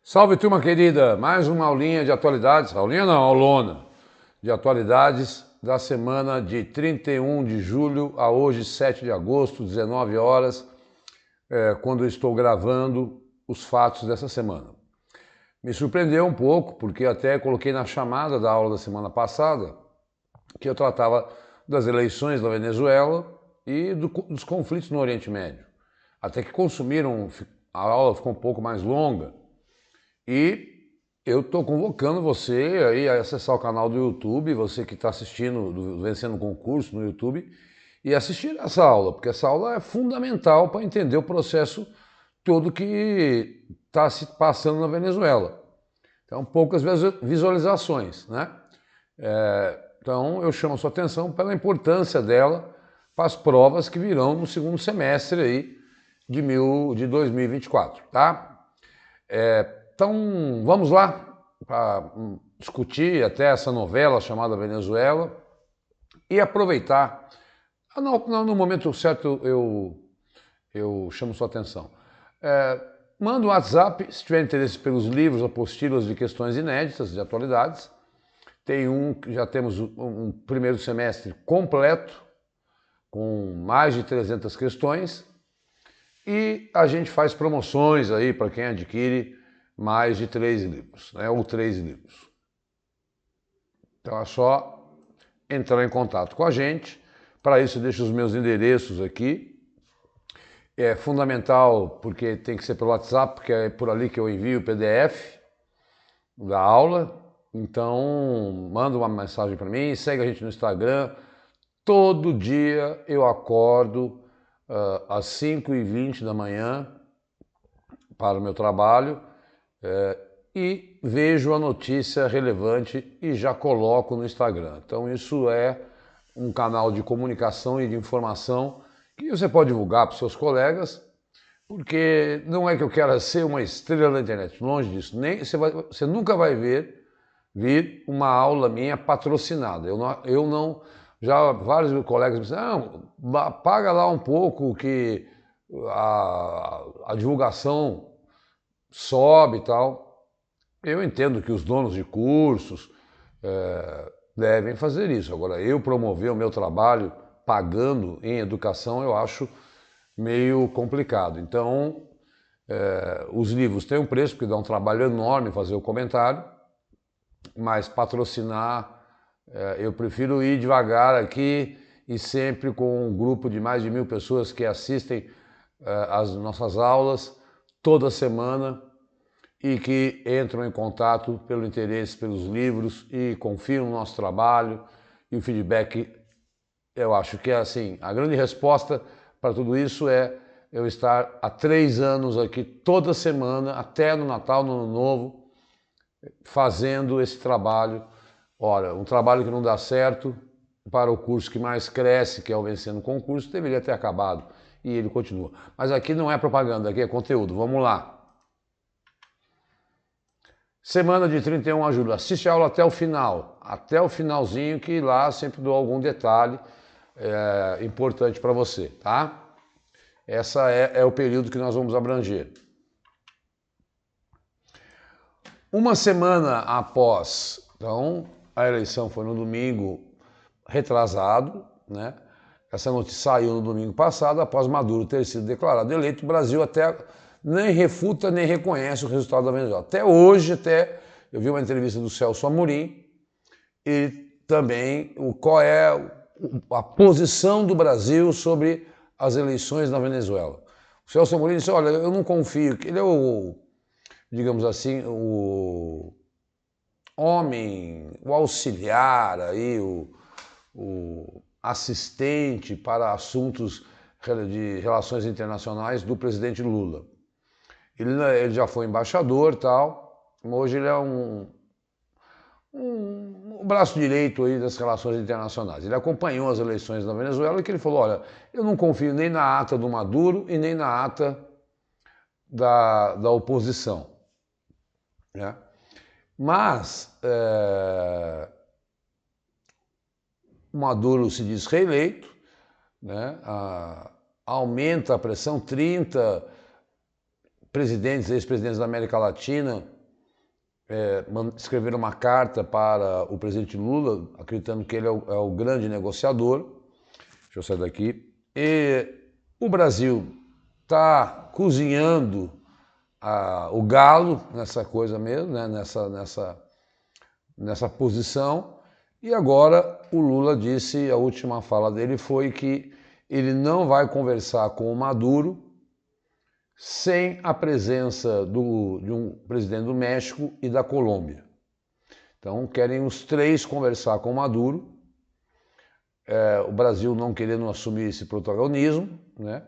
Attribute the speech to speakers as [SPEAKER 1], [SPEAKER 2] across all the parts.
[SPEAKER 1] Salve, turma querida! Mais uma aulinha de atualidades, aulinha não, aulona, de atualidades da semana de 31 de julho a hoje, 7 de agosto, 19 horas, quando eu estou gravando os fatos dessa semana. Me surpreendeu um pouco, porque até coloquei na chamada da aula da semana passada que eu tratava das eleições da Venezuela e dos conflitos no Oriente Médio. Até que a aula ficou um pouco mais longa. E eu estou convocando você aí a acessar o canal do YouTube, você que está assistindo do Vencendo o Concurso no YouTube, e assistir essa aula, porque essa aula é fundamental para entender o processo todo que está se passando na Venezuela. Então, poucas visualizações, né? Então, eu chamo a sua atenção pela importância dela para as provas que virão no segundo semestre aí de 2024, tá? Então, vamos lá para discutir até essa novela chamada Venezuela e aproveitar. No momento certo eu chamo sua atenção. Manda um WhatsApp se tiver interesse pelos livros, apostilas de questões inéditas, de atualidades. Já temos um primeiro semestre completo, com mais de 300 questões, e a gente faz promoções aí para quem adquire mais de 3 livros, né, ou 3 livros. Então é só entrar em contato com a gente. Para isso eu deixo os meus endereços aqui. É fundamental porque tem que ser pelo WhatsApp, porque é por ali que eu envio o PDF da aula. Então manda uma mensagem para mim, segue a gente no Instagram. Todo dia eu acordo às 5h20 da manhã para o meu trabalho. E vejo a notícia relevante e já coloco no Instagram. Então isso é um canal de comunicação e de informação que você pode divulgar para os seus colegas, porque não é que eu quero ser uma estrela da internet, longe disso. Você nunca vai vir uma aula minha patrocinada. Já vários colegas me disseram, paga lá um pouco que a divulgação sobe e tal. Eu entendo que os donos de cursos devem fazer isso. Agora, eu promover o meu trabalho pagando em educação, eu acho meio complicado. Então, os livros têm um preço, porque dá um trabalho enorme fazer o comentário, mas patrocinar, eu prefiro ir devagar aqui e sempre com um grupo de mais de 1000 pessoas que assistem às nossas aulas toda semana, e que entram em contato pelo interesse pelos livros e confiam no nosso trabalho, e o feedback, eu acho que é assim, a grande resposta para tudo isso é eu estar há 3 anos aqui toda semana, até no Natal, no Ano Novo, fazendo esse trabalho. Ora, um trabalho que não dá certo para o curso que mais cresce, que é o Vencendo o Concurso, deveria ter acabado, e ele continua. Mas aqui não é propaganda, aqui é conteúdo, vamos lá. Semana de 31 de julho, assiste a aula até o finalzinho, que lá sempre dou algum detalhe importante para você, tá? Essa é o período que nós vamos abranger. Uma semana após, então, a eleição foi no domingo retrasado, né? Essa notícia saiu no domingo passado, após Maduro ter sido declarado eleito. O Brasil até nem refuta, nem reconhece o resultado da Venezuela. Até hoje, eu vi uma entrevista do Celso Amorim, e também qual é a posição do Brasil sobre as eleições na Venezuela. O Celso Amorim disse, olha, eu não confio, ele é digamos assim, o homem, o auxiliar, aí, o assistente para assuntos de relações internacionais do presidente Lula. Ele já foi embaixador e tal, hoje ele é um braço direito aí das relações internacionais. Ele acompanhou as eleições na Venezuela e que ele falou, olha, eu não confio nem na ata do Maduro e nem na ata da oposição. Né? Mas o Maduro se diz reeleito, né? Aumenta a pressão, 30 presidentes, ex-presidentes da América Latina escreveram uma carta para o presidente Lula, acreditando que ele é o grande negociador. Deixa eu sair daqui. E o Brasil está cozinhando o galo nessa coisa mesmo, né? nessa posição. E agora o Lula disse, a última fala dele foi que ele não vai conversar com o Maduro sem a presença de um presidente do México e da Colômbia. Então querem os três conversar com o Maduro, o Brasil não querendo assumir esse protagonismo, né?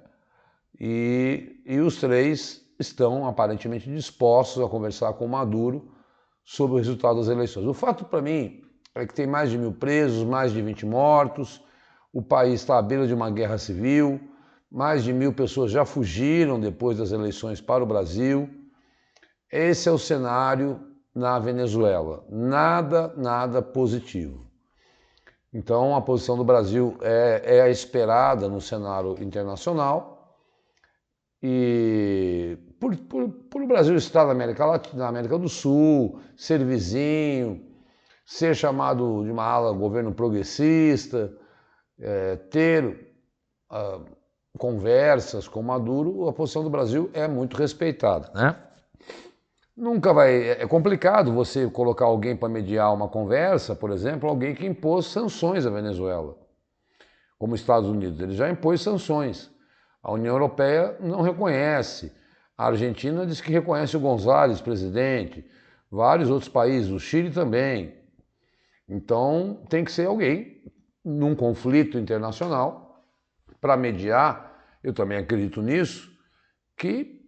[SPEAKER 1] E os três estão aparentemente dispostos a conversar com o Maduro sobre o resultado das eleições. O fato para mim é que tem mais de 1.000 presos, mais de 20 mortos, o país está à beira de uma guerra civil, mais de 1.000 pessoas já fugiram depois das eleições para o Brasil. Esse é o cenário na Venezuela. Nada positivo. Então a posição do Brasil é a esperada no cenário internacional. E por o Brasil estar na América Latina, na América do Sul, ser vizinho, ser chamado de uma ala governo progressista, ter conversas com Maduro, a posição do Brasil é muito respeitada, né? Nunca vai... É complicado você colocar alguém para mediar uma conversa, por exemplo, alguém que impôs sanções à Venezuela, como os Estados Unidos. Ele já impôs sanções. A União Europeia não reconhece. A Argentina diz que reconhece o González, presidente. Vários outros países, o Chile também. Então tem que ser alguém num conflito internacional para mediar, eu também acredito nisso, que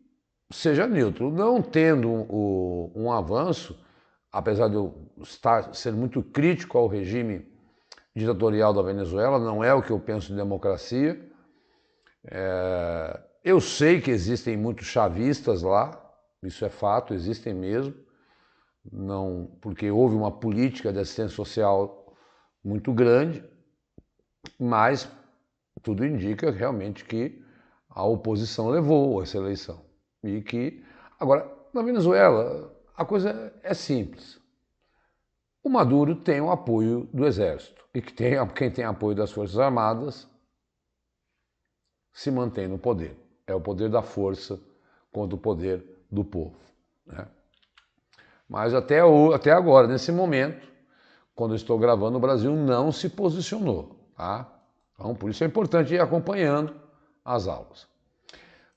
[SPEAKER 1] seja neutro. Não tendo um avanço, apesar de eu ser muito crítico ao regime ditatorial da Venezuela, não é o que eu penso de democracia. Eu sei que existem muitos chavistas lá, isso é fato, existem mesmo, não, porque houve uma política de assistência social muito grande, mas tudo indica realmente que a oposição levou essa eleição. E que, agora, na Venezuela, a coisa é simples. O Maduro tem o apoio do exército, e quem tem apoio das Forças Armadas se mantém no poder. É o poder da força contra o poder do povo, né? Mas até agora, nesse momento, quando eu estou gravando, o Brasil não se posicionou, tá? Então, por isso é importante ir acompanhando as aulas.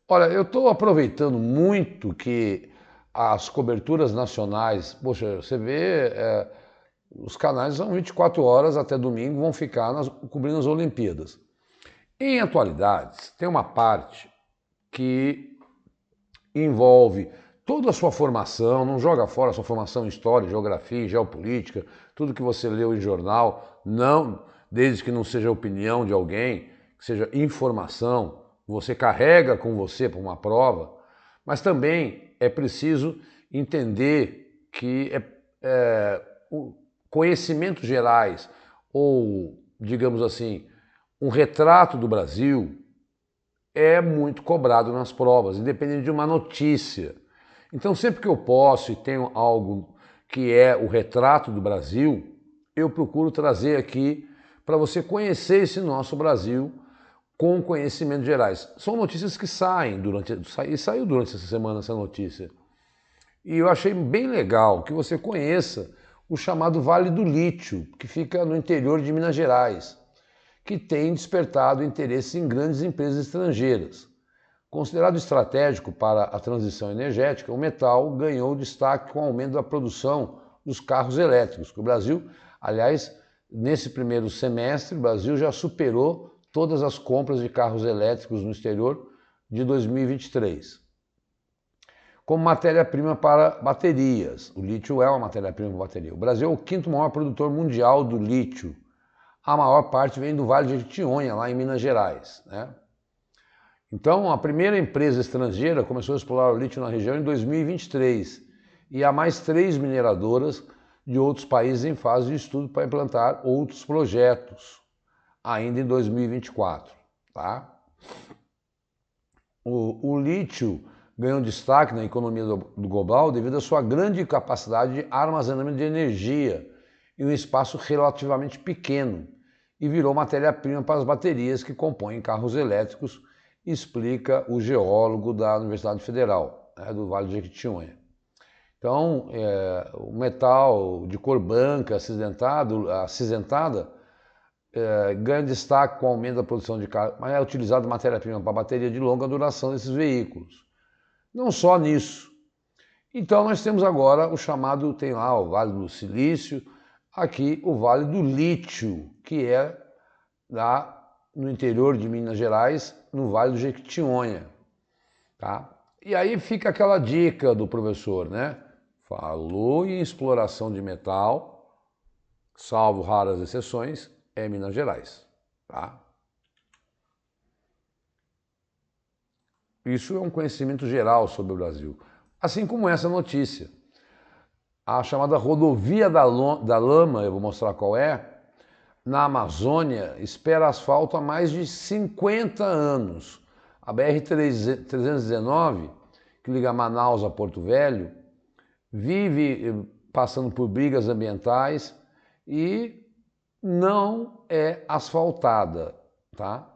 [SPEAKER 1] Olha, eu estou aproveitando muito que as coberturas nacionais, poxa, você vê, os canais são 24 horas até domingo, vão ficar cobrindo as Olimpíadas. Em atualidades, tem uma parte que envolve toda a sua formação, não joga fora a sua formação em história, geografia, geopolítica, tudo que você leu em jornal, não, desde que não seja opinião de alguém, que seja informação, você carrega com você para uma prova, mas também é preciso entender que conhecimentos gerais, ou, digamos assim, um retrato do Brasil é muito cobrado nas provas, independente de uma notícia. Então, sempre que eu posso e tenho algo que é o retrato do Brasil, eu procuro trazer aqui para você conhecer esse nosso Brasil com conhecimentos gerais. São notícias que saem e saiu durante essa semana essa notícia. E eu achei bem legal que você conheça o chamado Vale do Lítio, que fica no interior de Minas Gerais, que tem despertado interesse em grandes empresas estrangeiras. Considerado estratégico para a transição energética, o metal ganhou destaque com o aumento da produção dos carros elétricos. O Brasil, aliás, nesse primeiro semestre, o Brasil já superou todas as compras de carros elétricos no exterior de 2023. Como matéria-prima para baterias, o lítio é uma matéria-prima para bateria. O Brasil é o quinto maior produtor mundial do lítio. A maior parte vem do Vale de Jequitinhonha, lá em Minas Gerais, né? Então, a primeira empresa estrangeira começou a explorar o lítio na região em 2023 e há mais 3 mineradoras de outros países em fase de estudo para implantar outros projetos, ainda em 2024, tá? O lítio ganhou destaque na economia do global devido à sua grande capacidade de armazenamento de energia em um espaço relativamente pequeno e virou matéria-prima para as baterias que compõem carros elétricos, explica o geólogo da Universidade Federal, do Vale do Jequitinhonha. Então, o metal de cor branca acinzentada ganha destaque com o aumento da produção de carros, mas é utilizado matéria-prima para bateria de longa duração desses veículos. Não só nisso. Então nós temos agora o chamado, tem lá o Vale do Silício, aqui o Vale do Lítio, que é lá no interior de Minas Gerais, no Vale do Jequitinhonha. Tá? E aí fica aquela dica do professor, né? Falou em exploração de metal, salvo raras exceções, é Minas Gerais. Tá? Isso é um conhecimento geral sobre o Brasil. Assim como essa notícia. A chamada Rodovia da Lama, eu vou mostrar qual é, na Amazônia, espera asfalto há mais de 50 anos. A BR-319, que liga Manaus a Porto Velho, vive passando por brigas ambientais e não é asfaltada, tá?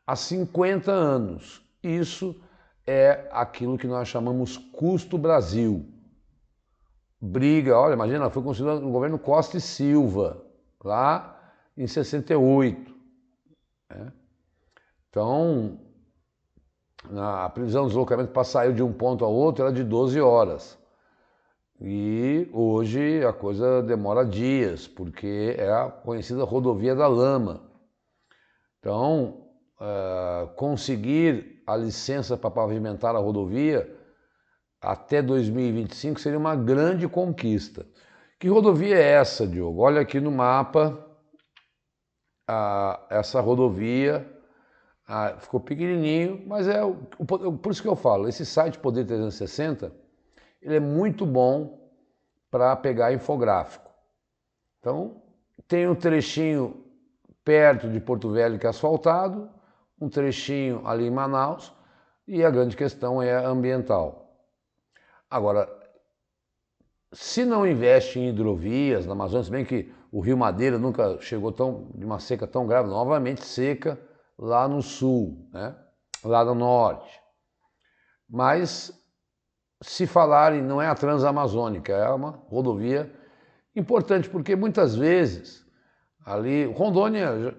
[SPEAKER 1] Há 50 anos. Isso é aquilo que nós chamamos custo Brasil. Briga, olha, imagina, foi construída no governo Costa e Silva, lá em 68. Né? Então, a previsão de deslocamento para sair de um ponto ao outro era de 12 horas. E hoje a coisa demora dias, porque é a conhecida Rodovia da Lama. Então, conseguir a licença para pavimentar a rodovia até 2025 seria uma grande conquista. Que rodovia é essa, Diogo? Olha aqui no mapa, essa rodovia ficou pequenininho, mas por isso que eu falo, esse site Poder 360, ele é muito bom para pegar infográfico. Então, tem um trechinho perto de Porto Velho que é asfaltado, um trechinho ali em Manaus, e a grande questão é ambiental. Agora, se não investe em hidrovias na Amazônia, se bem que o Rio Madeira nunca chegou de uma seca tão grave, novamente seca lá no sul, né? Lá no norte. Mas, se falarem, não é a Transamazônica, é uma rodovia importante, porque muitas vezes ali, Rondônia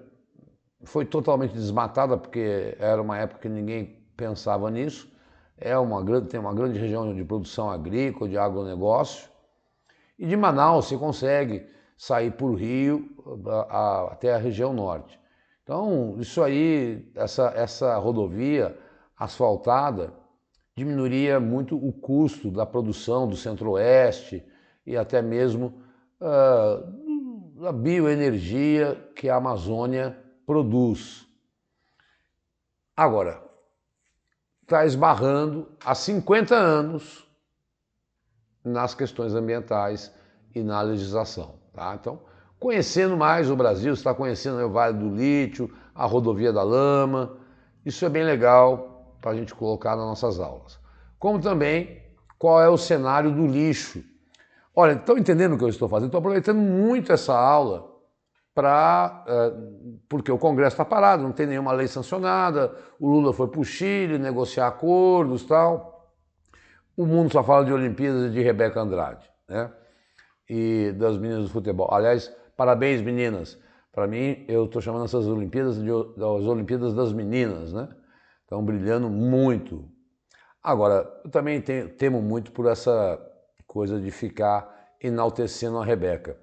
[SPEAKER 1] foi totalmente desmatada, porque era uma época que ninguém pensava nisso. Tem uma grande região de produção agrícola, de agronegócio. E de Manaus se consegue sair por Rio até a região norte. Então, isso aí, essa rodovia asfaltada diminuiria muito o custo da produção do Centro-Oeste e até mesmo da bioenergia que a Amazônia produz. Agora, está esbarrando há 50 anos nas questões ambientais e na legislação. Tá? Então, conhecendo mais o Brasil, você está conhecendo o Vale do Lítio, a Rodovia da Lama, isso é bem legal para a gente colocar nas nossas aulas. Como também, qual é o cenário do lixo. Olha, estão entendendo o que eu estou fazendo? Estou aproveitando muito essa aula porque o Congresso está parado, não tem nenhuma lei sancionada, o Lula foi para o Chile negociar acordos e tal. O mundo só fala de Olimpíadas e de Rebeca Andrade, né? E das meninas do futebol. Aliás, parabéns, meninas. Para mim, eu estou chamando essas Olimpíadas das Olimpíadas das meninas, né? Estão brilhando muito. Agora, eu também temo muito por essa coisa de ficar enaltecendo a Rebeca.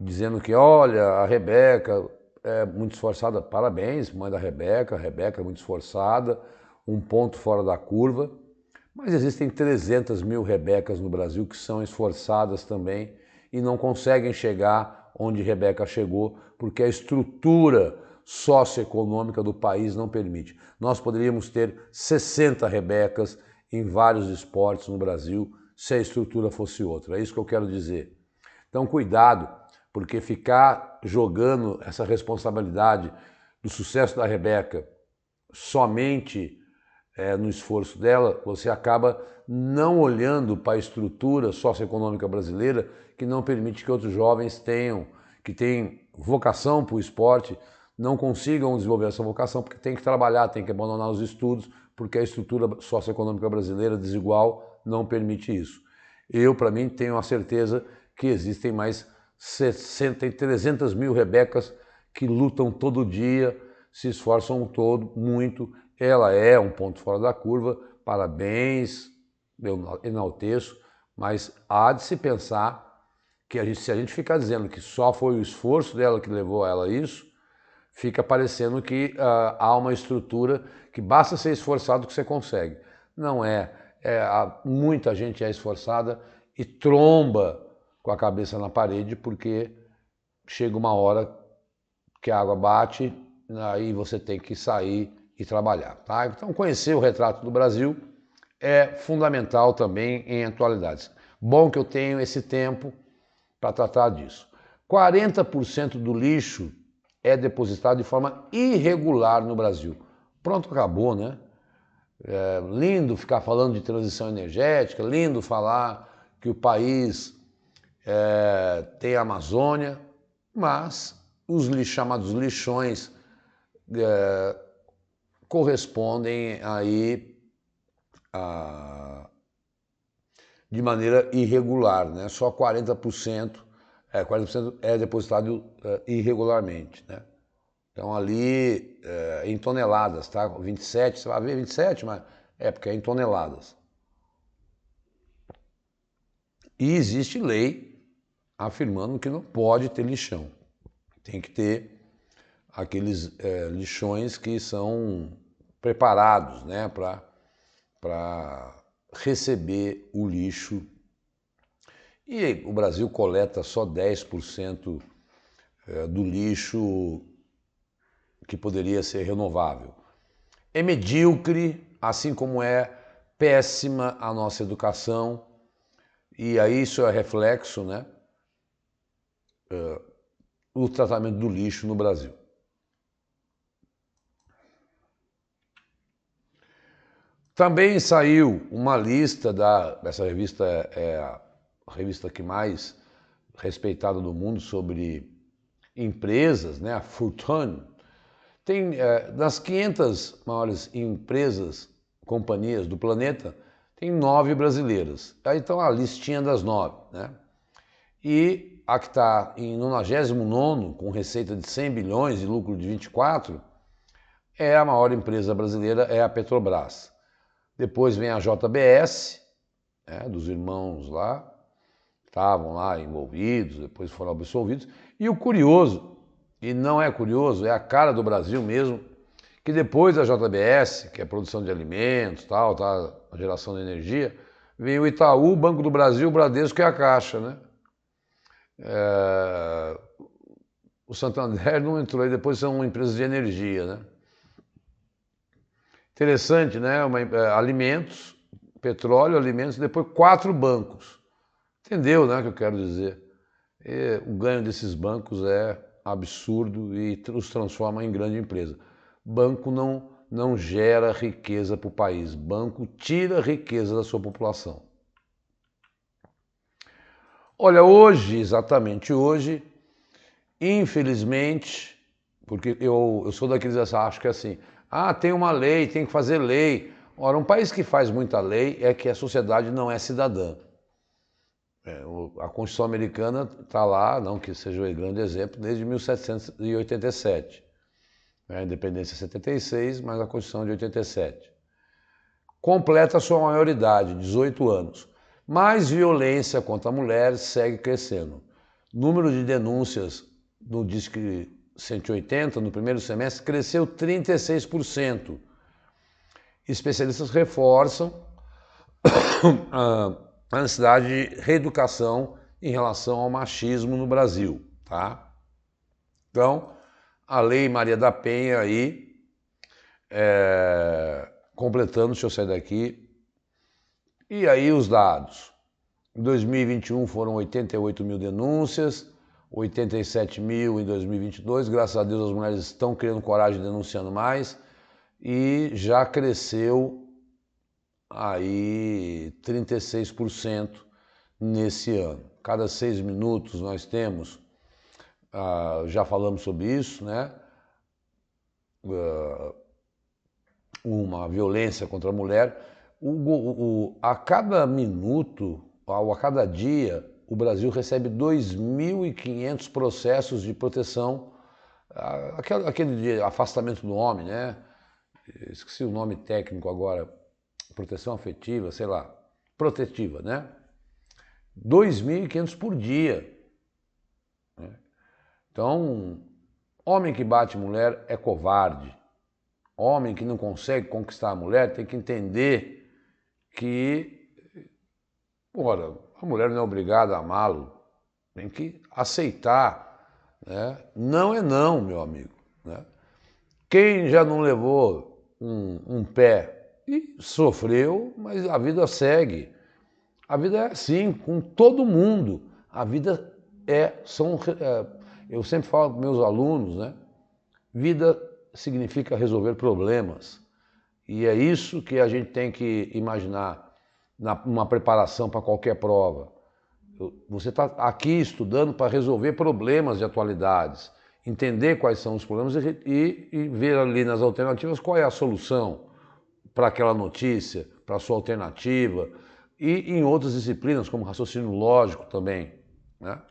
[SPEAKER 1] Dizendo que, olha, a Rebeca é muito esforçada. Parabéns, mãe da Rebeca. A Rebeca é muito esforçada, um ponto fora da curva. Mas existem 300 mil Rebecas no Brasil que são esforçadas também e não conseguem chegar onde Rebeca chegou, porque a estrutura socioeconômica do país não permite. Nós poderíamos ter 60 Rebecas em vários esportes no Brasil se a estrutura fosse outra. É isso que eu quero dizer. Então, cuidado, porque ficar jogando essa responsabilidade do sucesso da Rebeca somente no esforço dela, você acaba não olhando para a estrutura socioeconômica brasileira que não permite que outros jovens que têm vocação para o esporte, não consigam desenvolver essa vocação, porque tem que trabalhar, tem que abandonar os estudos, porque a estrutura socioeconômica brasileira desigual não permite isso. Eu, para mim, tenho a certeza que existem mais 300 mil Rebecas que lutam todo dia, se esforçam muito. Ela é um ponto fora da curva, parabéns, eu enalteço, mas há de se pensar que se a gente ficar dizendo que só foi o esforço dela que levou ela a isso, fica parecendo que há uma estrutura que basta ser esforçado que você consegue. Não é. Muita gente é esforçada e tromba com a cabeça na parede porque chega uma hora que a água bate, aí você tem que sair e trabalhar. Tá? Então, conhecer o retrato do Brasil é fundamental também em atualidades. Bom que eu tenho esse tempo para tratar disso. 40% do lixo é depositado de forma irregular no Brasil. Pronto, acabou, né? É lindo ficar falando de transição energética, lindo falar que o país tem a Amazônia, mas os chamados lixões correspondem aí de maneira irregular, né? Só 40% é depositado irregularmente, né? Então ali em toneladas, tá? 27, você vai ver 27, mas porque é em toneladas. E existe lei afirmando que não pode ter lixão. Tem que ter aqueles lixões que são preparados, né, para receber o lixo. E o Brasil coleta só 10% do lixo que poderia ser renovável. É medíocre, assim como é péssima a nossa educação, e aí isso é reflexo, né, o tratamento do lixo no Brasil. Também saiu uma lista essa revista é a revista que mais respeitada do mundo sobre empresas, né, a Fortune. Tem, das 500 maiores empresas, companhias do planeta, tem 9 brasileiras. Aí então a listinha das 9, né? E a que está em 99º, com receita de 100 bilhões e lucro de 24, é a maior empresa brasileira, é a Petrobras. Depois vem a JBS, né, dos irmãos lá, estavam lá envolvidos, depois foram absolvidos. E o curioso, e não é curioso, é a cara do Brasil mesmo, que depois da JBS, que é produção de alimentos, tal, tá, a geração de energia, vem o Itaú, o Banco do Brasil, o Bradesco e a Caixa, né? O Santander não entrou, e depois são empresas de energia, né? Interessante, né? Alimentos, petróleo, alimentos, depois 4 bancos. Entendeu, né, o que eu quero dizer? O ganho desses bancos é absurdo e os transforma em grande empresa. Banco não gera riqueza para o país. Banco tira riqueza da sua população. Olha, hoje, exatamente hoje, infelizmente, porque eu sou daqueles que acham que é assim, tem uma lei, tem que fazer lei. Ora, um país que faz muita lei é que a sociedade não é cidadã. A Constituição Americana está lá, não que seja um grande exemplo, desde 1787. A independência é 76, mas a Constituição é de 87. Completa a sua maioridade, 18 anos. Mas violência contra a mulher segue crescendo. Número de denúncias no Disque 180, no primeiro semestre, cresceu 36%. Especialistas reforçam a necessidade de reeducação em relação ao machismo no Brasil, tá? Então, a Lei Maria da Penha aí, completando, deixa eu sair daqui, e aí os dados. Em 2021 foram 88 mil denúncias, 87 mil em 2022, graças a Deus as mulheres estão criando coragem denunciando mais, e já cresceu aí 36% nesse ano. Cada 6 minutos nós temos, já falamos sobre isso, né? Uma violência contra a mulher. A cada minuto, ou a cada dia, o Brasil recebe 2.500 processos de proteção, aquele de afastamento do homem, né? Esqueci o nome técnico agora, proteção afetiva, sei lá, protetiva, né? 2.500 por dia. Né? Então, homem que bate mulher é covarde. Homem que não consegue conquistar a mulher tem que entender que, ora, a mulher não é obrigada a amá-lo, tem que aceitar, né? Não é não, meu amigo. Né? Quem já não levou um pé e sofreu, mas a vida segue. A vida é assim, com todo mundo. A vida eu sempre falo com meus alunos, né? Vida significa resolver problemas. E é isso que a gente tem que imaginar numa preparação para qualquer prova. Você está aqui estudando para resolver problemas de atualidades, entender quais são os problemas e ver ali nas alternativas qual é a solução para aquela notícia, para a sua alternativa, e em outras disciplinas, como raciocínio lógico também. Né?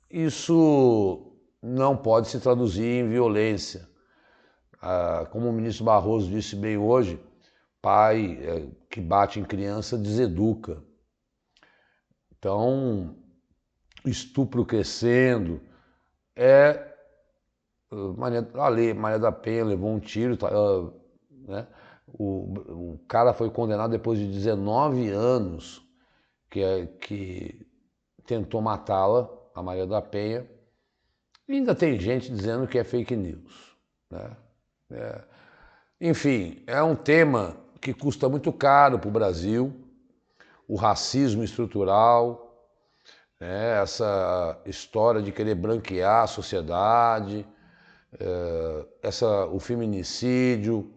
[SPEAKER 1] Isso não pode se traduzir em violência. Como o ministro Barroso disse bem hoje, pai que bate em criança deseduca. Então, estupro crescendo, a lei Maria da Penha levou um tiro, né? O cara foi condenado depois de 19 anos que tentou matá-la, a Maria da Penha, e ainda tem gente dizendo que é fake news. Né? Enfim, é um tema que custa muito caro para o Brasil, o racismo estrutural, né? Essa história de querer branquear a sociedade, o feminicídio,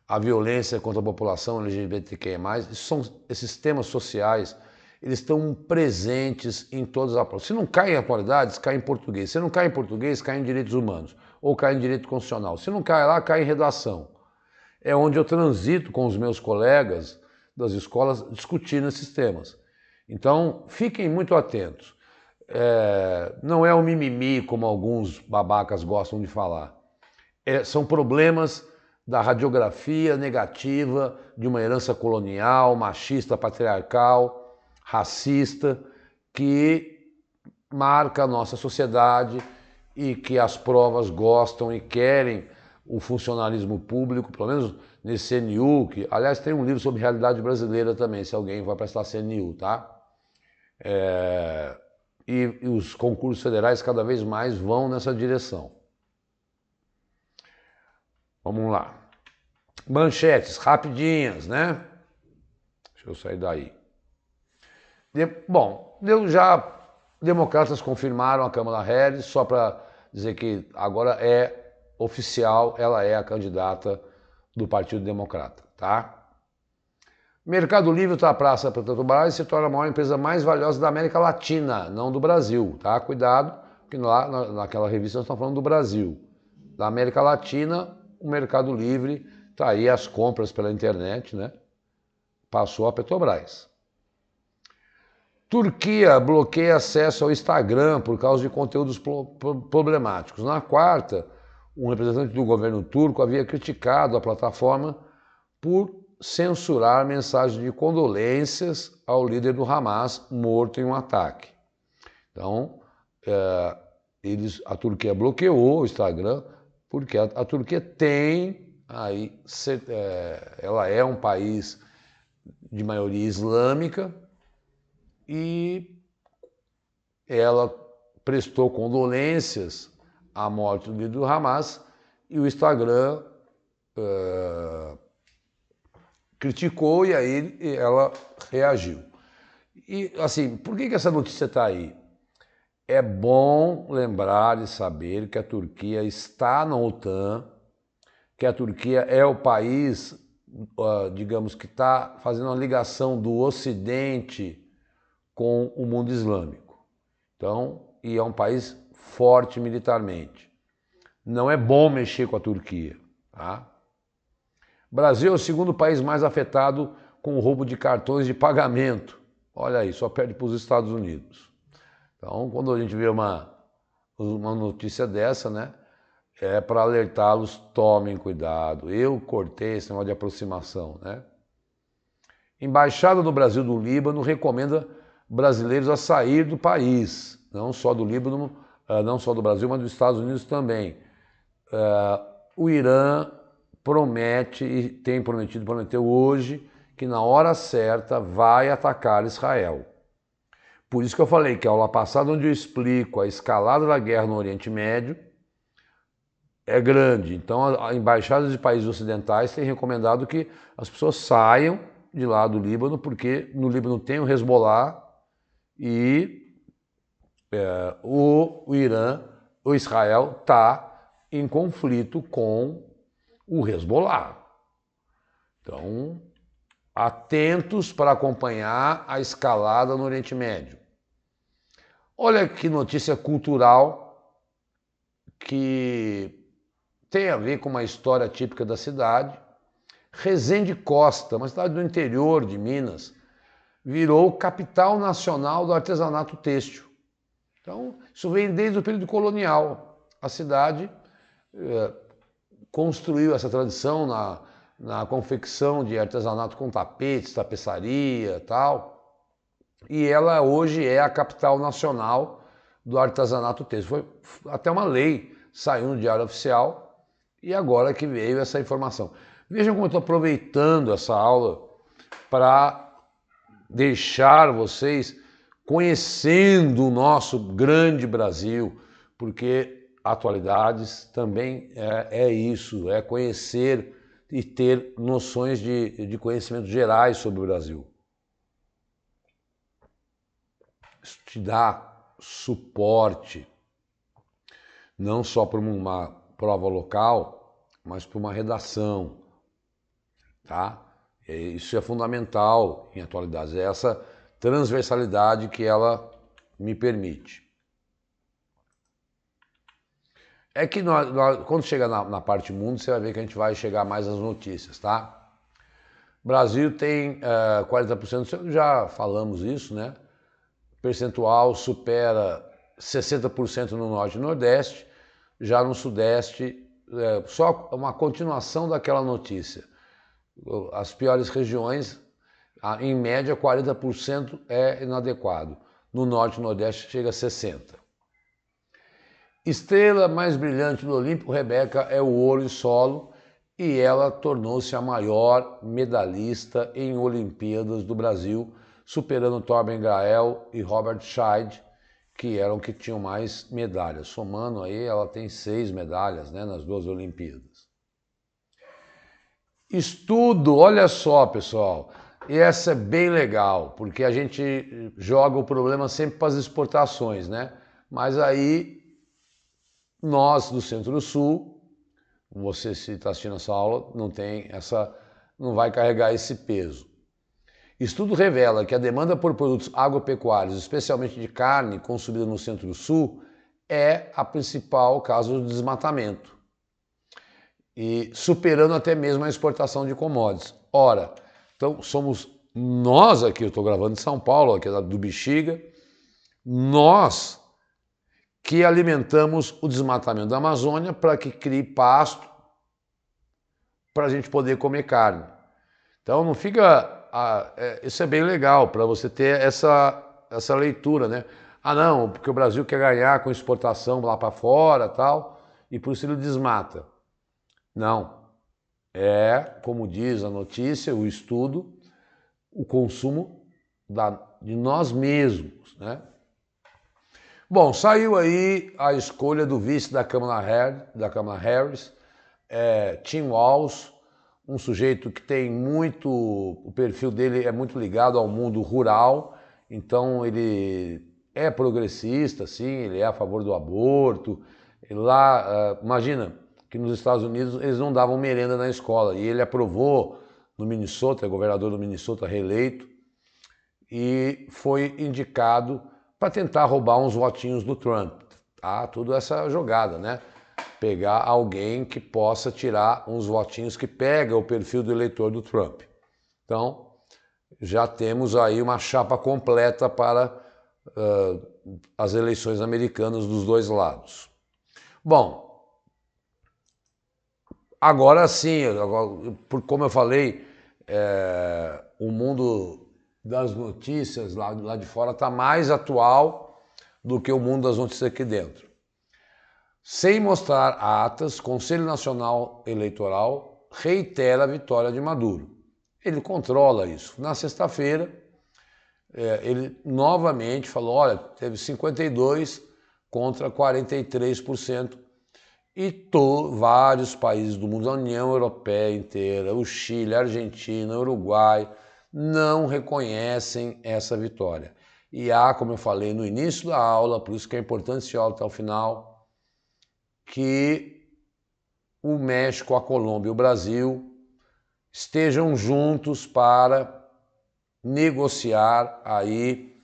[SPEAKER 1] a violência contra a população LGBTQIA+, esses temas sociais, eles estão presentes em todas as... Se não cai em atualidades, cai em português. Se não cai em português, cai em direitos humanos, ou cai em direito constitucional. Se não cai lá, cai em redação. É onde eu transito com os meus colegas das escolas discutindo esses temas. Então, fiquem muito atentos. Não é um mimimi, como alguns babacas gostam de falar. São problemas da radiografia negativa de uma herança colonial, machista, patriarcal, racista, que marca a nossa sociedade e que as provas gostam e querem o funcionalismo público, pelo menos nesse CNU, que, aliás, tem um livro sobre realidade brasileira também, se alguém vai prestar CNU, tá? E os concursos federais cada vez mais vão nessa direção. Vamos lá. Manchetes rapidinhas, né? Deixa eu sair daí. Democratas confirmaram a Kamala Harris, só para dizer que agora é oficial, ela é a candidata do Partido Democrata, tá? Mercado Livre ultrapassa a Petrobras e se torna a maior empresa mais valiosa da América Latina, não do Brasil, tá? Cuidado, porque lá naquela revista nós estamos falando do Brasil. Da América Latina, o Mercado Livre está aí, as compras pela internet, né? Passou a Petrobras. Turquia bloqueia acesso ao Instagram por causa de conteúdos problemáticos. Na quarta, um representante do governo turco havia criticado a plataforma por censurar mensagens de condolências ao líder do Hamas morto em um ataque. Então, a Turquia bloqueou o Instagram porque a Turquia tem aí, ela é um país de maioria islâmica e ela prestou condolências à morte do líder do Hamas e o Instagram criticou e aí ela reagiu. E assim, por que essa notícia está aí? É bom lembrar e saber que a Turquia está na OTAN, que a Turquia é o país digamos que está fazendo uma ligação do Ocidente com o mundo islâmico. Então, e é um país forte militarmente. Não é bom mexer com a Turquia. Tá? Brasil é o segundo país mais afetado com o roubo de cartões de pagamento. Olha aí, só perde para os Estados Unidos. Então, quando a gente vê uma notícia dessa, né, é para alertá-los, tomem cuidado. Eu cortei esse negócio de aproximação. Né? Embaixada do Brasil do Líbano recomenda brasileiros a sair do país, não só do Líbano, não só do Brasil, mas dos Estados Unidos também. O Irã promete e tem prometeu hoje que na hora certa vai atacar Israel. Por isso que eu falei que a aula passada, onde eu explico a escalada da guerra no Oriente Médio, é grande. Então, a embaixada de países ocidentais tem recomendado que as pessoas saiam de lá do Líbano, porque no Líbano tem o Hezbollah e o Irã, o Israel, está em conflito com o Hezbollah. Então, atentos para acompanhar a escalada no Oriente Médio. Olha que notícia cultural que tem a ver com uma história típica da cidade. Resende Costa, uma cidade do interior de Minas, virou capital nacional do artesanato têxtil. Então, isso vem desde o período colonial. A cidade construiu essa tradição na confecção de artesanato com tapetes, tapeçaria e tal. E ela hoje é a capital nacional do artesanato têxtil. Foi até uma lei, saiu no Diário Oficial, e agora que veio essa informação. Vejam como eu estou aproveitando essa aula para deixar vocês conhecendo o nosso grande Brasil, porque atualidades também é isso, é conhecer e ter noções de conhecimentos gerais sobre o Brasil. Isso te dá suporte, não só para uma prova local, mas para uma redação, tá? Isso é fundamental em atualidades, é essa transversalidade que ela me permite. É que quando chegar na parte mundo, você vai ver que a gente vai chegar mais às notícias, tá? Brasil tem 40%, já falamos isso, né? Percentual supera 60% no Norte e Nordeste, já no Sudeste, só uma continuação daquela notícia. As piores regiões, em média, 40% é inadequado. No Norte e Nordeste chega a 60%. Estrela mais brilhante do Olímpico, Rebeca, é o ouro em solo e ela tornou-se a maior medalhista em Olimpíadas do Brasil, superando Torben Grael e Robert Scheid, que eram que tinham mais medalhas. Somando aí, ela tem 6 medalhas, né, nas 2 Olimpíadas. Estudo, olha só, pessoal, e essa é bem legal, porque a gente joga o problema sempre para as exportações, né? Mas aí, nós do Centro-Sul, você se está assistindo essa aula, não vai carregar esse peso. Estudo revela que a demanda por produtos agropecuários, especialmente de carne consumida no Centro-Sul, é a principal causa do desmatamento, e superando até mesmo a exportação de commodities. Ora, então somos nós aqui, eu estou gravando em São Paulo, aqui do Bexiga, nós que alimentamos o desmatamento da Amazônia para que crie pasto para a gente poder comer carne. Então não fica... isso é bem legal para você ter essa leitura, né? Ah não, porque o Brasil quer ganhar com exportação lá para fora tal, e por isso ele desmata. Não. Como diz a notícia, o estudo, o consumo de nós mesmos, né? Bom, saiu aí a escolha do vice da Kamala Harris, Tim Walz, um sujeito que tem muito... O perfil dele é muito ligado ao mundo rural, então ele é progressista, sim, ele é a favor do aborto. Lá, imagina que nos Estados Unidos eles não davam merenda na escola, e ele aprovou no Minnesota, é governador do Minnesota reeleito, e foi indicado para tentar roubar uns votinhos do Trump. Tá? Tudo essa jogada, né? Pegar alguém que possa tirar uns votinhos que pega o perfil do eleitor do Trump. Então, já temos aí uma chapa completa para as eleições americanas dos dois lados. Bom, agora sim, como eu falei, o mundo das notícias lá de fora está mais atual do que o mundo das notícias aqui dentro. Sem mostrar atas, Conselho Nacional Eleitoral reitera a vitória de Maduro. Ele controla isso. Na sexta-feira, ele novamente falou, olha, teve 52% contra 43%, e vários países do mundo, a União Europeia inteira, o Chile, a Argentina, o Uruguai, não reconhecem essa vitória. E há, como eu falei no início da aula, por isso que é importante assistir a aula até o final, que o México, a Colômbia e o Brasil estejam juntos para negociar aí.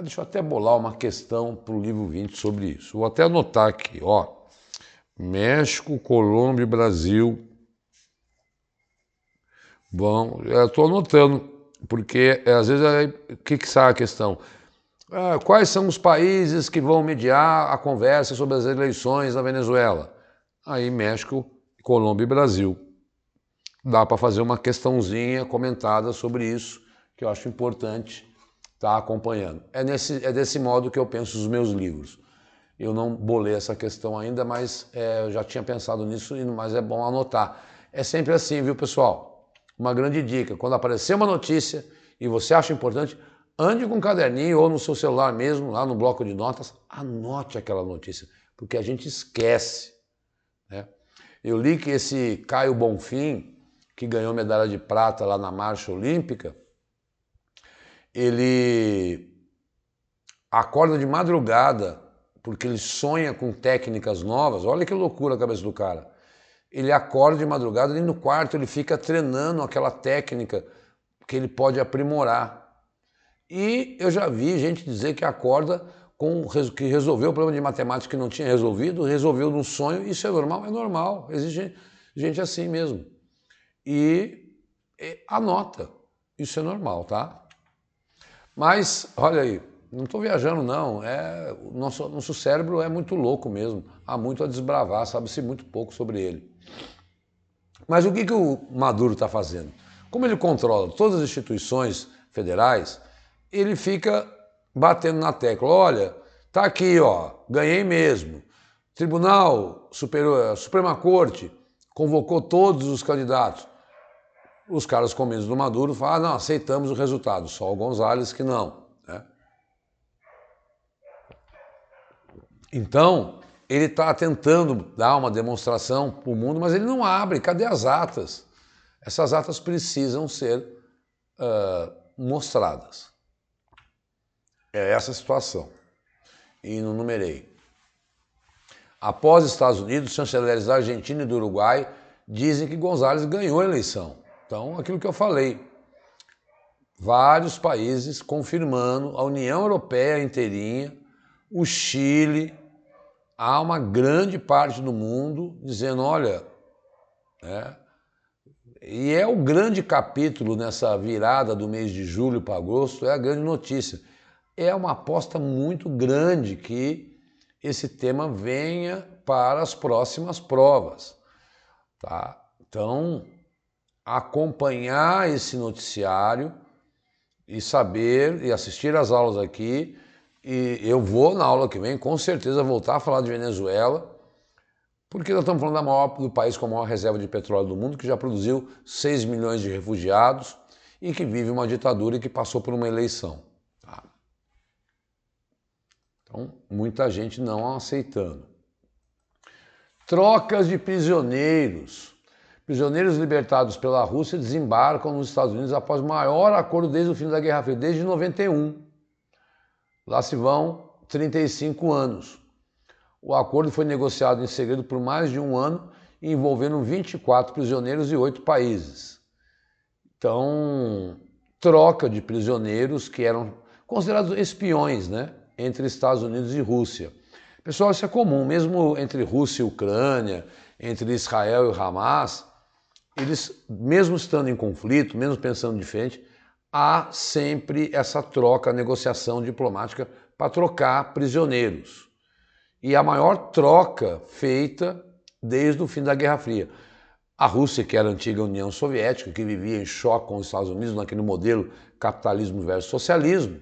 [SPEAKER 1] Deixa eu até bolar uma questão para o livro 20 sobre isso. Vou até anotar aqui, ó. México, Colômbia e Brasil. Bom, eu estou anotando, porque às vezes o que sai a questão? Quais são os países que vão mediar a conversa sobre as eleições na Venezuela? Aí México, Colômbia e Brasil. Dá para fazer uma questãozinha comentada sobre isso, que eu acho importante estar acompanhando. É desse modo que eu penso os meus livros. Eu não bolei essa questão ainda, mas eu já tinha pensado nisso, mas é bom anotar. É sempre assim, viu, pessoal? Uma grande dica, quando aparecer uma notícia e você acha importante, ande com um caderninho ou no seu celular mesmo, lá no bloco de notas, anote aquela notícia, porque a gente esquece, né? Eu li que esse Caio Bonfim, que ganhou medalha de prata lá na marcha olímpica, ele acorda de madrugada porque ele sonha com técnicas novas. Olha que loucura a cabeça do cara. Ele acorda de madrugada e no quarto ele fica treinando aquela técnica que ele pode aprimorar. E eu já vi gente dizer que acorda que resolveu o problema de matemática que não tinha resolvido, resolveu num sonho. Isso é normal? É normal. Existe gente assim mesmo. E anota. Isso é normal, tá? Mas, olha aí, não estou viajando não, o nosso cérebro é muito louco mesmo, há muito a desbravar, sabe-se muito pouco sobre ele. Mas o que o Maduro está fazendo? Como ele controla todas as instituições federais, ele fica batendo na tecla, olha, tá aqui, ó, ganhei mesmo. Tribunal Superior, Suprema Corte convocou todos os candidatos. Os caras com medo do Maduro falam, não, aceitamos o resultado, só o Gonzalez que não. Né? Então, ele está tentando dar uma demonstração para o mundo, mas ele não abre. Cadê as atas? Essas atas precisam ser mostradas. É essa a situação. E não numerei. Após Estados Unidos, chanceleres da Argentina e do Uruguai dizem que Gonzalez ganhou a eleição. Então, aquilo que eu falei. Vários países confirmando, a União Europeia inteirinha, o Chile, há uma grande parte do mundo dizendo, olha, e é o grande capítulo nessa virada do mês de julho para agosto, é a grande notícia. É uma aposta muito grande que esse tema venha para as próximas provas. Tá? Então, acompanhar esse noticiário e saber e assistir às aulas aqui, e eu vou na aula que vem com certeza voltar a falar de Venezuela, porque nós estamos falando do país com a maior reserva de petróleo do mundo, que já produziu 6 milhões de refugiados e que vive uma ditadura e que passou por uma eleição. Tá? Então, muita gente não aceitando. Trocas de prisioneiros. Prisioneiros libertados pela Rússia desembarcam nos Estados Unidos após o maior acordo desde o fim da Guerra Fria, desde 91. Lá se vão 35 anos. O acordo foi negociado em segredo por mais de um ano, envolvendo 24 prisioneiros e 8 países. Então, troca de prisioneiros que eram considerados espiões, né, entre Estados Unidos e Rússia. Pessoal, isso é comum, mesmo entre Rússia e Ucrânia, entre Israel e Hamas, eles, mesmo estando em conflito, mesmo pensando diferente, há sempre essa troca, negociação diplomática para trocar prisioneiros. E a maior troca feita desde o fim da Guerra Fria. A Rússia, que era a antiga União Soviética, que vivia em choque com os Estados Unidos, naquele modelo capitalismo versus socialismo,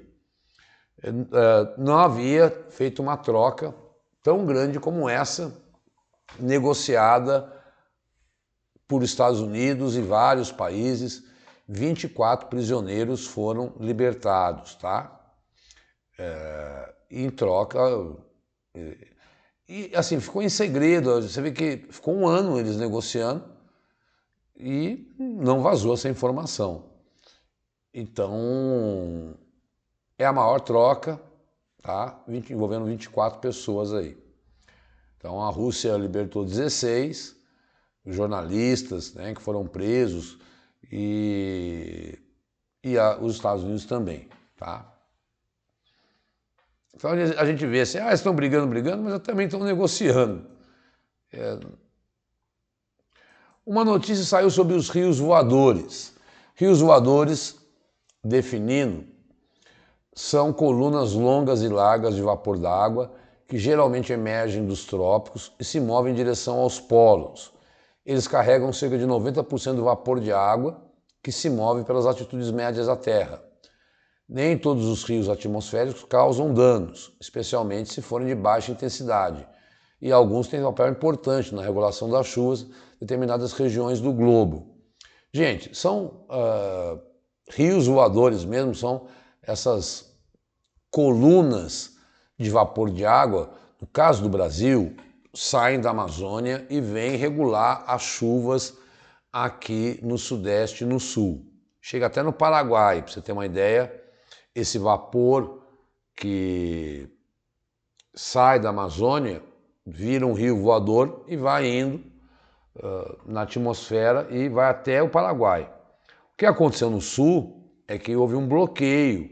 [SPEAKER 1] não havia feito uma troca tão grande como essa, negociada por Estados Unidos e vários países. 24 prisioneiros foram libertados, tá? Em troca... E assim, ficou em segredo, você vê que ficou um ano eles negociando e não vazou essa informação. Então, é a maior troca, tá? Envolvendo 24 pessoas aí. Então, a Rússia libertou 16 jornalistas, né, que foram presos e os Estados Unidos também, tá? Então a gente vê assim, eles estão brigando, mas também estão negociando. Uma notícia saiu sobre os rios voadores. Rios voadores, definindo, são colunas longas e largas de vapor d'água que geralmente emergem dos trópicos e se movem em direção aos polos. Eles carregam cerca de 90% do vapor de água que se move pelas altitudes médias da Terra. Nem todos os rios atmosféricos causam danos, especialmente se forem de baixa intensidade, e alguns têm um papel importante na regulação das chuvas em determinadas regiões do globo. Gente, são rios voadores mesmo, são essas colunas de vapor de água, no caso do Brasil, saem da Amazônia e vêm regular as chuvas aqui no Sudeste e no Sul. Chega até no Paraguai, para você ter uma ideia. Esse vapor que sai da Amazônia vira um rio voador e vai indo na atmosfera e vai até o Paraguai. O que aconteceu no Sul é que houve um bloqueio.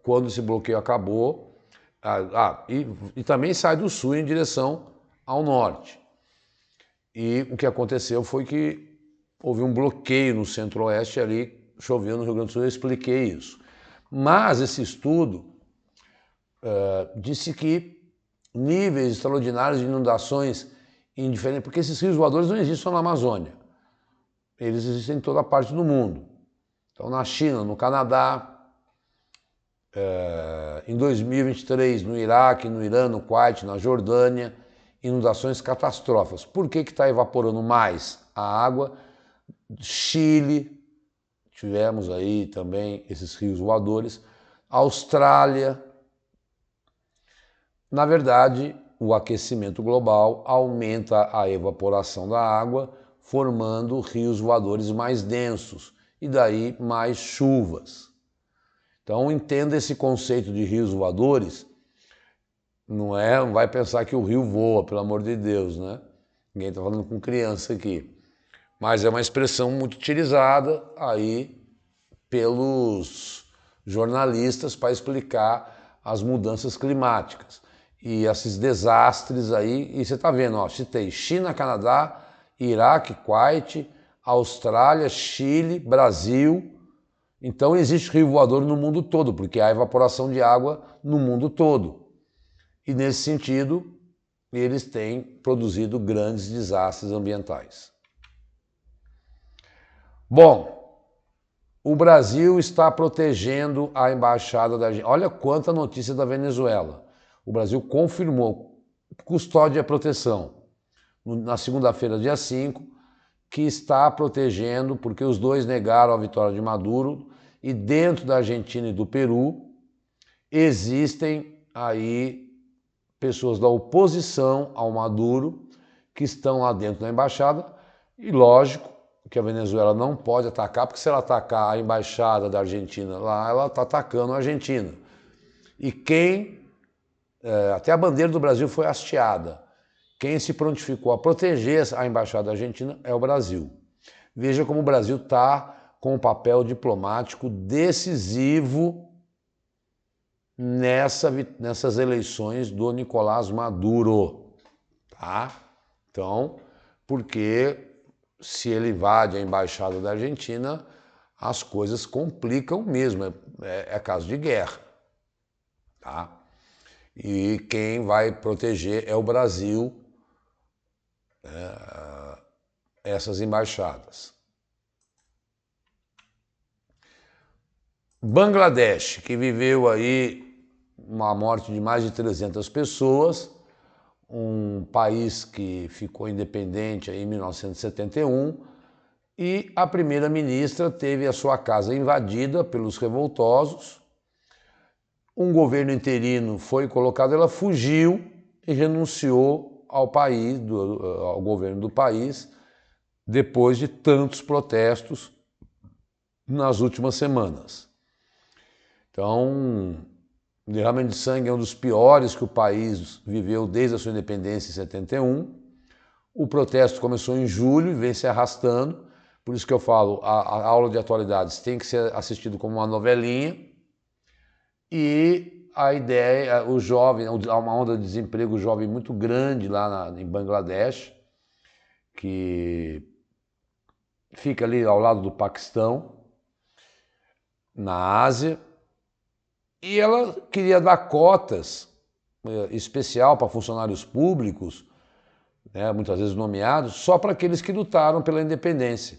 [SPEAKER 1] Quando esse bloqueio acabou, e também sai do Sul em direção ao Norte. E o que aconteceu foi que houve um bloqueio no Centro-Oeste ali, choveu no Rio Grande do Sul, eu expliquei isso. Mas esse estudo disse que níveis extraordinários de inundações indiferentes, porque esses rios voadores não existem só na Amazônia, eles existem em toda parte do mundo. Então na China, no Canadá, em 2023 no Iraque, no Irã, no Kuwait, na Jordânia, inundações catastróficas. Por que está evaporando mais a água? Chile, tivemos aí também esses rios voadores, Austrália. Na verdade, o aquecimento global aumenta a evaporação da água, formando rios voadores mais densos e daí mais chuvas. Então entenda esse conceito de rios voadores, não vai pensar que o rio voa, pelo amor de Deus, né? Ninguém está falando com criança aqui. Mas é uma expressão muito utilizada aí pelos jornalistas para explicar as mudanças climáticas. E esses desastres aí, e você está vendo, ó, citei China, Canadá, Iraque, Kuwait, Austrália, Chile, Brasil. Então existe rio voador no mundo todo, porque há evaporação de água no mundo todo. E nesse sentido, eles têm produzido grandes desastres ambientais. Bom, o Brasil está protegendo a embaixada da Argentina. Olha quanta notícia da Venezuela. O Brasil confirmou custódia e proteção na segunda-feira, dia 5, que está protegendo, porque os dois negaram a vitória de Maduro, e dentro da Argentina e do Peru existem aí pessoas da oposição ao Maduro que estão lá dentro da embaixada, e lógico que a Venezuela não pode atacar, porque se ela atacar a embaixada da Argentina lá, ela está atacando a Argentina. E até a bandeira do Brasil foi hasteada. quem se prontificou a proteger a Embaixada Argentina é o Brasil. Veja como o Brasil está com um papel diplomático decisivo nessas eleições do Nicolás Maduro. Tá? Então, porque se ele invade a Embaixada da Argentina, as coisas complicam mesmo, é caso de guerra. Tá? E quem vai proteger é o Brasil, essas embaixadas. Bangladesh, que viveu aí uma morte de mais de 300 pessoas, um país que ficou independente aí em 1971, e a primeira-ministra teve a sua casa invadida pelos revoltosos. Um governo interino foi colocado, ela fugiu e renunciou ao país, ao governo do país, depois de tantos protestos nas últimas semanas. Então, o derramamento de sangue é um dos piores que o país viveu desde a sua independência em 71. O protesto começou em julho e vem se arrastando, por isso que eu falo, a aula de atualidades tem que ser assistido como uma novelinha. E a ideia, o jovem, há uma onda de desemprego jovem muito grande lá em Bangladesh, que fica ali ao lado do Paquistão, na Ásia, e ela queria dar cotas especial para funcionários públicos, né, muitas vezes nomeados, só para aqueles que lutaram pela independência.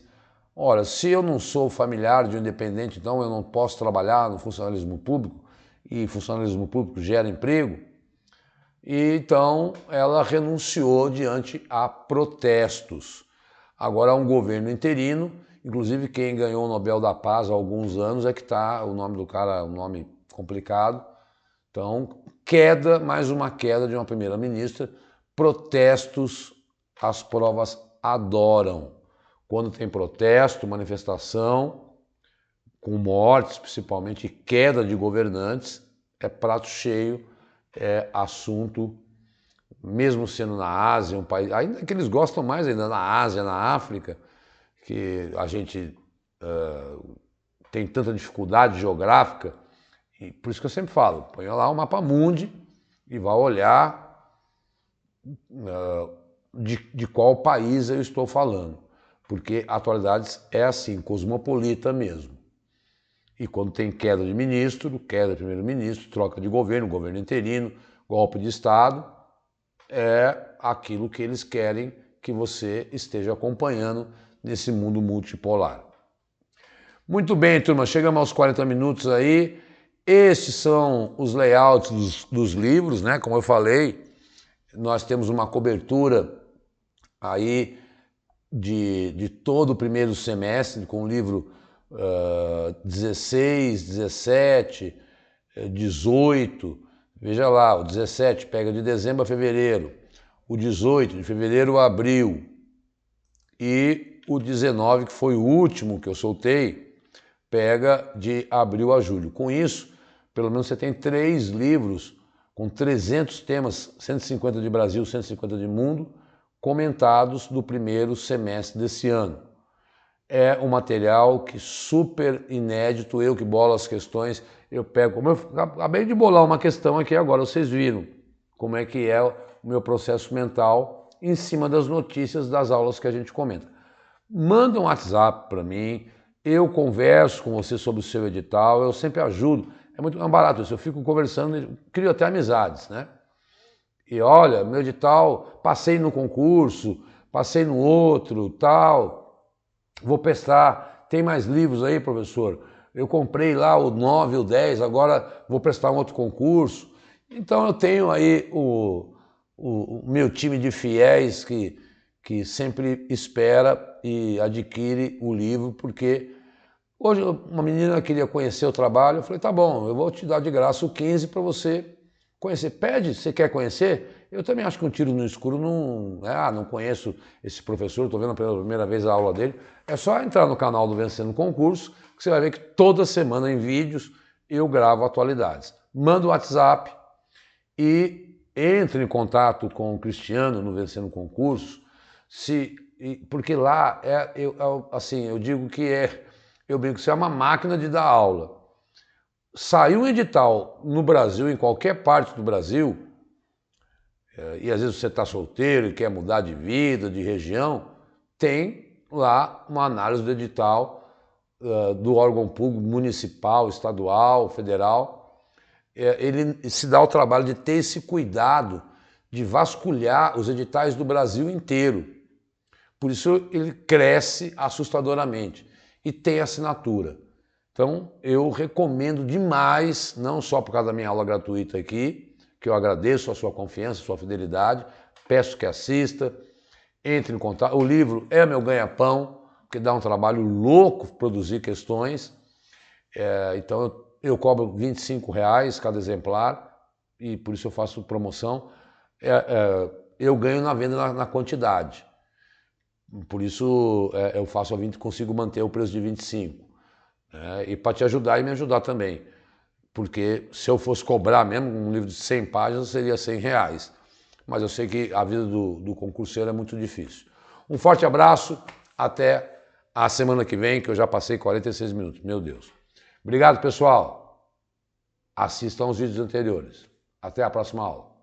[SPEAKER 1] Ora, se eu não sou familiar de um independente, então eu não posso trabalhar no funcionalismo público, e funcionalismo público gera emprego, e então ela renunciou diante a protestos. Agora há um governo interino, inclusive quem ganhou o Nobel da Paz há alguns anos é que está, o nome do cara é um nome complicado. Então, mais uma queda de uma primeira-ministra, protestos, as provas adoram. Quando tem protesto, manifestação, com mortes, principalmente queda de governantes, é prato cheio, é assunto, mesmo sendo na Ásia, um país, ainda que eles gostam mais ainda na Ásia, na África, que a gente tem tanta dificuldade geográfica, e por isso que eu sempre falo, põe lá o mapa mundi e vá olhar de qual país eu estou falando, porque atualidades é assim, cosmopolita mesmo. E quando tem queda de ministro, queda de primeiro-ministro, troca de governo, governo interino, golpe de Estado, é aquilo que eles querem que você esteja acompanhando nesse mundo multipolar. Muito bem, turma, chegamos aos 40 minutos aí. Estes são os layouts dos livros, né? Como eu falei, nós temos uma cobertura aí de todo o primeiro semestre, com o livro 16, 17, 18, veja lá, o 17 pega de dezembro a fevereiro, o 18 de fevereiro a abril e o 19, que foi o último que eu soltei, pega de abril a julho. Com isso, pelo menos você tem 3 livros com 300 temas, 150 de Brasil, 150 de mundo, comentados do primeiro semestre desse ano. É um material que super inédito, eu que bolo as questões, eu pego, como eu acabei de bolar uma questão aqui agora, vocês viram como é que é o meu processo mental em cima das notícias das aulas que a gente comenta. Manda um WhatsApp para mim, eu converso com você sobre o seu edital, eu sempre ajudo, é muito barato isso, eu fico conversando, crio até amizades, né? E olha, meu edital, passei no concurso, passei no outro, tal, vou prestar, tem mais livros aí, professor? Eu comprei lá o 9, o 10, agora vou prestar um outro concurso. Então eu tenho aí o meu time de fiéis que sempre espera e adquire o livro, porque hoje uma menina queria conhecer o trabalho, eu falei, tá bom, eu vou te dar de graça o 15 para você conhecer. Pede, você quer conhecer? Eu também acho que um tiro no escuro não conheço esse professor, estou vendo pela primeira vez a aula dele. É só entrar no canal do Vencendo Concurso, que você vai ver que toda semana em vídeos eu gravo atualidades. Manda o WhatsApp e entre em contato com o Cristiano no Vencendo Concurso, porque lá eu digo que eu brinco que isso é uma máquina de dar aula. Saiu um edital no Brasil, em qualquer parte do Brasil, e às vezes você está solteiro e quer mudar de vida, de região, tem lá uma análise do edital do órgão público municipal, estadual, federal. Ele se dá o trabalho de ter esse cuidado de vasculhar os editais do Brasil inteiro. Por isso ele cresce assustadoramente e tem assinatura. Então eu recomendo demais, não só por causa da minha aula gratuita aqui, que eu agradeço a sua confiança, a sua fidelidade, peço que assista, entre em contato. O livro é meu ganha-pão, porque dá um trabalho louco produzir questões. Então eu cobro R$25 cada exemplar e por isso eu faço promoção. Eu ganho na venda na quantidade. Por isso eu faço consigo manter o preço de 25. E para te ajudar e me ajudar também. Porque se eu fosse cobrar mesmo um livro de 100 páginas, seria R$100. Mas eu sei que a vida do concurseiro é muito difícil. Um forte abraço, até a semana que vem, que eu já passei 46 minutos. Meu Deus. Obrigado, pessoal. Assistam os vídeos anteriores. Até a próxima aula.